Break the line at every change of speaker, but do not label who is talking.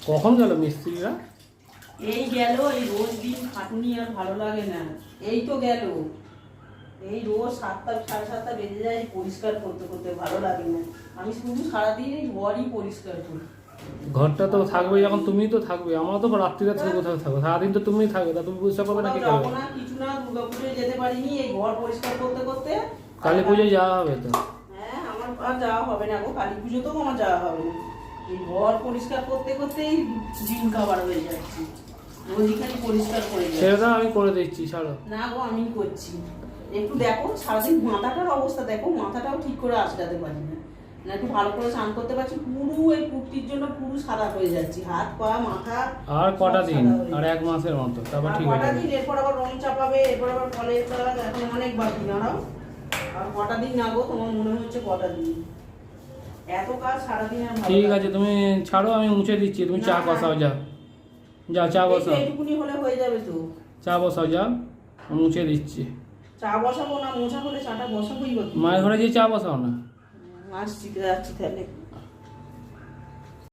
কখন গেল মিস্ত্রিরা?
এই গেল, এই রোজ দিন খাটুনি আর ভালো লাগে না। এই তো গেল, এই রোজ 7টা 7:30 বেজে যায় পরিষ্কার করতে করতে, ভালো লাগে না। আমি শুধু সারাদিন এই ঘরই পরিষ্কার করি।
ঘরটা তো থাকবে, যখন তুমি তো থাকবে, আমরা তো রাত্রিরা থেকে কোথাও থাকবো, সারাদিন তো তুমিই থাকবে, তা তুমি পরিষ্কার করবে না কি করবে?
না কিছু না, দুর্গাপুজোয় যেতে পারিনি, এই ঘর পরিষ্কার করতে করতে।
কালী পুজোয় যাওয়া হবে তো?
হ্যাঁ, আমার আর যাওয়া হবে না গো, কালী পুজোতেও আমার যাওয়া হবে না। এই ঘর পরিষ্কার করতে করতেই দিন খাবার হয়ে যাচ্ছে। রোজই খালি পরিষ্কার করে যাচ্ছে।
সেটা আমি করে দিচ্ছি, ছাড়ো।
না গো, আমি করছি। একটু দেখো, সারাদিন মাথাটার অবস্থা দেখো, মাথাটাও ঠিক করে আঁচড়াতে পারি না। না একটু ভালো করে স্নান করতে পারছি, পুরো এই কুর্তির জন্য পুরো সাদা হয়ে যাচ্ছি, হাত পা মাথা।
আর কটা দিন? আর 1 মাসের মতো, তারপর ঠিক হয়ে
কটা
যাবে।
দিন, এরপর আবার রং চাপাবে, এরপর আবার কলের কাজ, এখন অনেক বাকি। দাঁড়াও, আর কটা দিন না গো, তোমার মনে হচ্ছে কটা দিন? এত কাজ সারাদিন আর ভালো
ঠিক
লাগে
আছে, তুমি ছাড়ো, আমি মুছে দিচ্ছি, তুমি চা বসাও, যাও যাও চা বসাও।
এইটুকুনি হলে হয়ে যাবে তো।
চা বসাও, যাও, আমি মুছে দিচ্ছি।
চা বসাবো না, মোছা হলে চাটা বসাবোই।
মায়ের ঘরে গিয়ে চা বসাও না।
আসছি, যাচ্ছি তাহলে।